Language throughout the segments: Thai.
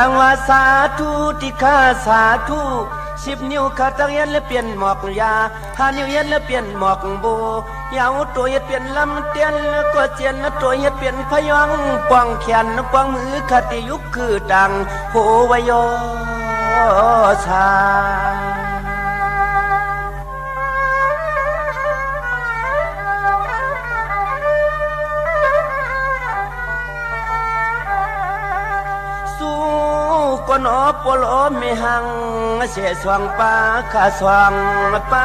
สังวาสาธุที่ข้าสาธุ10 นิ้วขาตักยันและเปลี่ยนหมอกยา5 นิ้วยันและเปลี่ยนหมอกโบยาวตัวยันเปลี่ยนลำเตียนก็เจียนตัวยันเปลี่ยนพยองปองแขนปองมือคติยุคคือดังโหวโยชาก็นอปลอไม่หังเสียสวงปาข้าสวงปา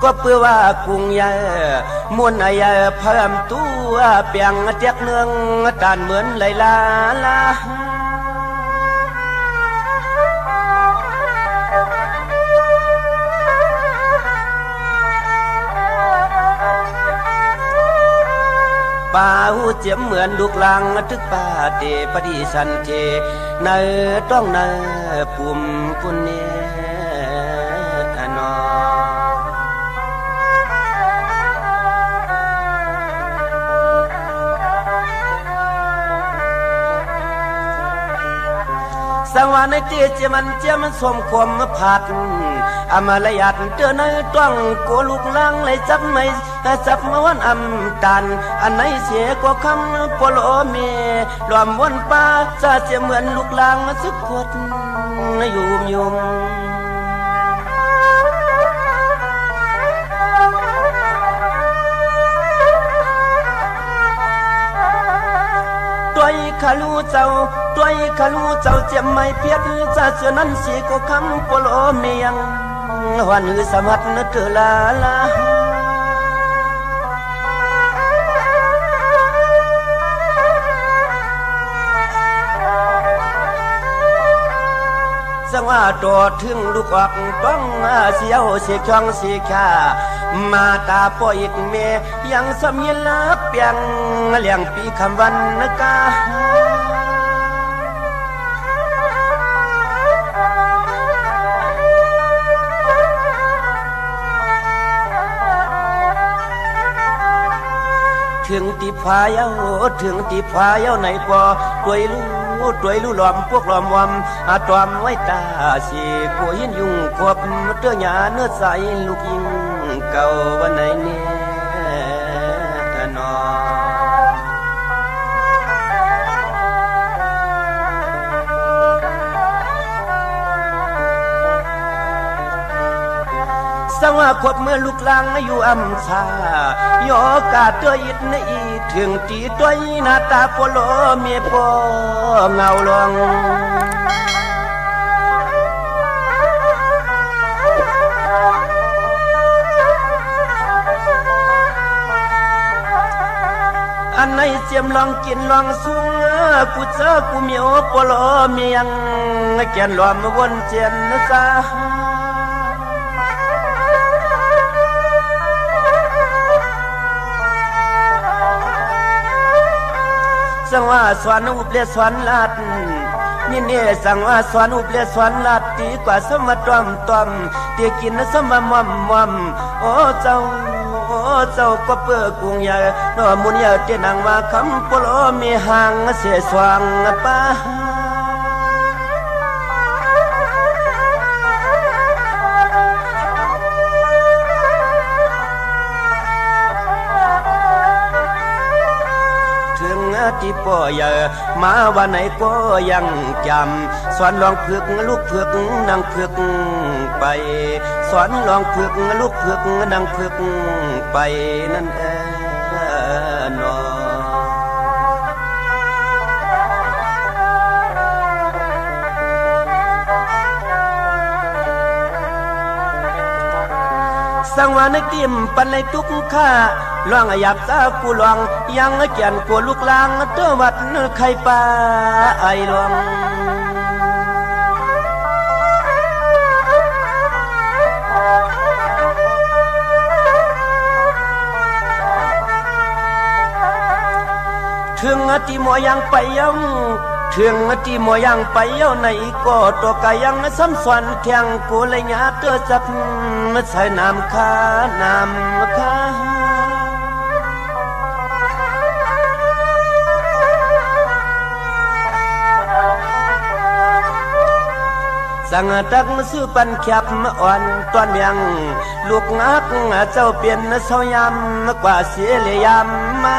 ก็เพื่อว่ากุ้งใหญ่มวนใหญ่เพิ่มตัวเปียงเตียกเนืองตานเหมือนไหลลาลาป่าหูเจียมเหมือนลูกลังทึกป่าเตปฏิสันเทเนต้องเนปุ่มปุ่นเนนอสังวาในเจมันเจมันสมความผัดอมาลยัดเตือนในต้องโกลูกลังเลยจับไม่จับมาวันอำตันอันไหนเสียก็คำปลอเมรวมวันป้าจะเสียเหมือนลูกลังสุดขดยุ่มยุ่มตัวขาลูเจ้าตัวขาลูเจ้าเจียมไม่เพียรจะเสือนั้นเสียก็คำปลอเมียงวันหือสมัดนเตลาลาสังว่าตัวถึงลูกออกต้องเสียวเสียช่องเสียข้ามาตาป่อยเมยังสมีลาเปียงเลี้ยงปีคำวันนกาถึงตีพายเอาถึงตีพายเอาไหนพอด้วยลู่หลอมพวกหลอมวำตอมไว้ตาสีผัวหินยุ่งขวบเตื้อหยาเนื้อใสลูกยิงเก่าวันไหนเนี่ยนอสังว่าขวบเมื่อลูกลังอยู่อำชายอกาตัวอิดในอีถึงตีตัวหน้าตาโปโลเมียปอเงาลงอันไหนเจียมลองกินลองสูงกูเจอกูเมียวโปโลเมียงแก่นลอมวนเจียนนะจ๊ะสังว่าสวนอุปเลสวนลาดนี่เนี่ยสังว่าสวนอุปเลสวนลาดดีกว่าสมตอมเตียกินสมมอมโอ้เจ้าก็เปื้อกุ้งใหญ่นอมุนใหญ่เตนังว่าคำปลอมีหางเสียสว่างป้าที่ป่อใหญ่มาวันไหนก็ยังจำสอนลองพึกลูกพึกนางพึกไปสอนลองพึกลูกพึกนางพึกไปนั่นนอสังวานติมปันในทุกข้าลองหยับตากูลองยังเกียนกูลูกลางเตวัดไข่ปลาไอลองถึงที่หมอยังไปยัง ถึงที่มัวยังไปเย้าในก็ตัวกายังซ้ำซ้อนเทียงกูเลยหยาเตือจับใส่น้ำค้าน้ำค้าสังตักซื้อปันแคบอ่อนตอนยังลูกงักเจ้าเปลี่ยนเสายำกว่าเสียเลยยำมา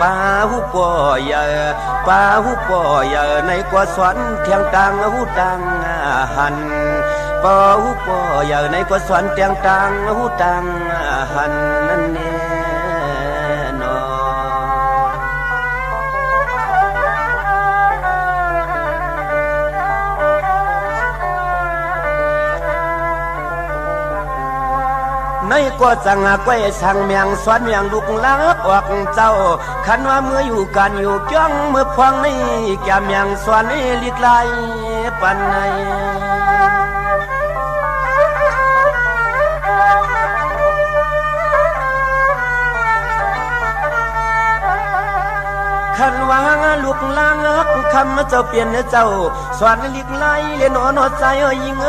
ป้าหูปอยป้าหูปอยในกว่าสวนเทียงตังหูตังหันป้าหูปอยในกว่าสวนเทียงตังหูตังหันนั่นแน่นอในก็สังไว้สั่งเมียงสวนเมียงลูกลักออกเจ้าขันว่าเมื่ออยู่กันอยู่จ้องเมื่อพวงนี้แก้มเมียงสวนนี้ลิกไลปันในขันวางลูกลางคำเจ้าเปลี่ยนเจ้าสวนลิกไล่เลนอนอใจยิง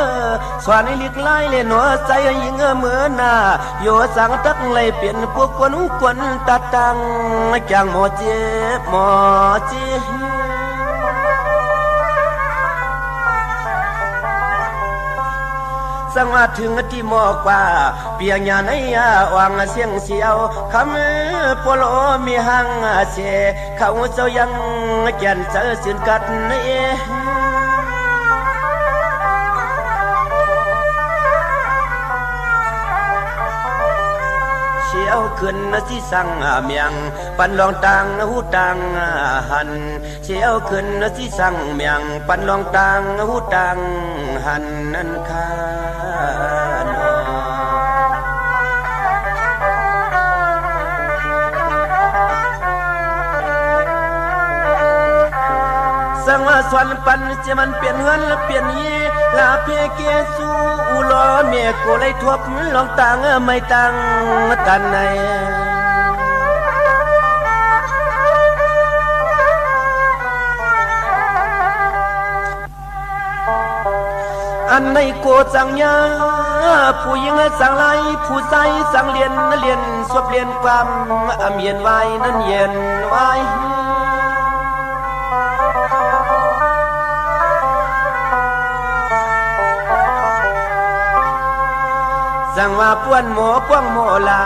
สวนลิกไล่เลนอใจยิงเหมือนหน้าโยสังตักเลยเปลี่ยนพวกกวนตัดตังจางหมอเจ็บหมอเจ็บสังว่าถึงที่หมอกว่าเปียงยาในวางเสียงเสียวคำปโลมีหังเสเขาเจ้ายังแก่นเจอสินกัดนี่เชียวขึ้นสิสั่งเมียงปันลองตังหูตังหันเชียวขึ้นสิสั่งเมียงปันลองตังหูตังหันนั่นค่ะสังว่าสวนปันจะมันเปลี่ยนเฮือนเปลี่ยนยี่ลาเพเกสูอุลอเมียกูเลยทวบลองตังไม่ตังตันในอันในโกจังยาผู้หญิงสังไลผู้ใสสังเรียนสวบเรียนความเย็นไว้นั่นเย็นไว้สังว่าป้วนหมอป้วงโมลา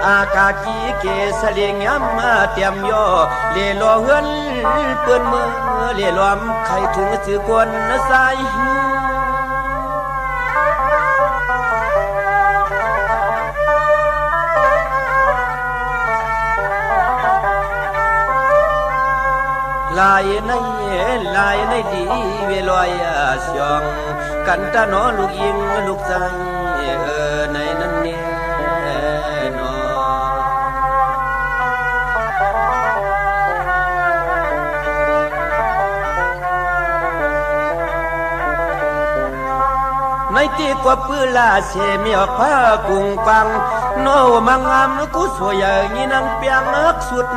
อากากีเกสเลียงย้ำเตรียมย่อเล่ลอเฮือนเปื้อนมือเล่ล้อมใครถึงสื่อกวนใสลายในดีเวลอยสยองกันตาหนอลูกยิงลูกใจในนั้นเนี่ยนอในที่กว่าปื้ลาเสมีอผ้ากุ้งปังโนมังงามกูสวยอย่างนี้นังเปียงอักสุด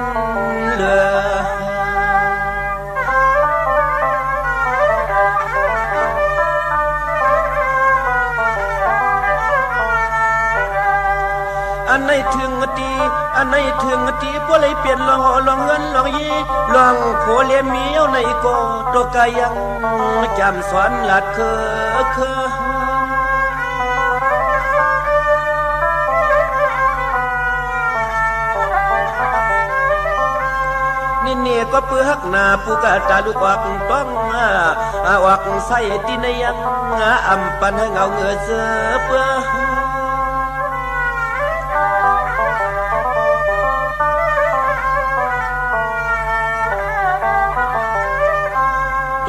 เหลืออันในถึงตีพวกเลยเปลี่ยนลองเงินลองยีลองโคเลียมีเอาในก็ตัวกายังจำสอนหลัดเคนี่ก็เปื้อหักหน้าผู้กาตาลูกวักต้องวักใส่ตีในยังอำปันให้เงาเงือเสือเปื้อ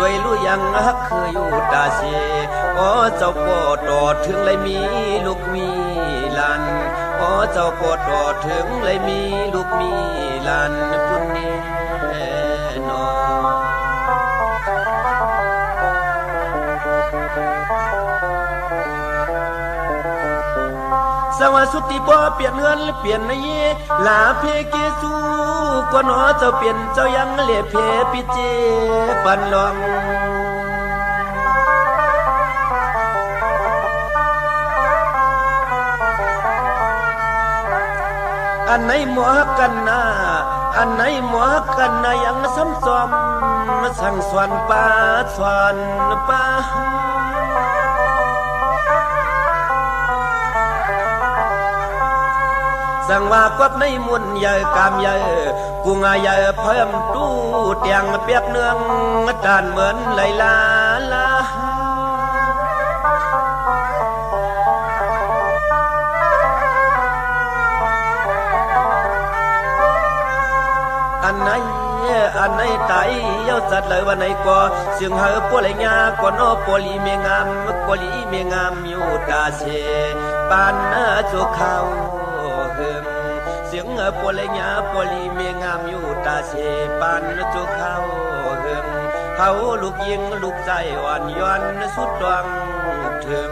ด้วยรู้ยังฮักเคยอยู่ตาเสียอ๋อเจ้าก็ต่อถึงเลยมีลูกมีหลานอ๋อเจ้าก็ต่อถึงเลยมีลูกมีหลานพุ่นนี้นอ สวัสุติบ่เปลี่ยนเงินเปลี่ยนในลาเพเกสูกวนอเจ้าเปลี่ยนเจ้ายังเละเพปิเจปันลองอันไหนหมอกันนาอันไหนหมอกันนายังซ้ำซ้อมสั่งสวนป่าสวนป่าสั่งว่ากวบในมุนใหญ่กามใหญ่กุงใหญ่เพิ่มตู้เตียงเปียกเนืองจานเหมือนไหลลาลาอันไหนตายเย้าสัตว์เลยวันไหนก็เสียงเฮอปัวไหลญาก่อนอปัวลีเมงามปัวลีเมงามอยู่ตาเสปานจุเขาเสียงปัวไหลญาปัวลีเมงามอยู่ตาเสปานจุเขาเขาลูกยิงลูกใจอ่อนย้อนสุดดวงถึง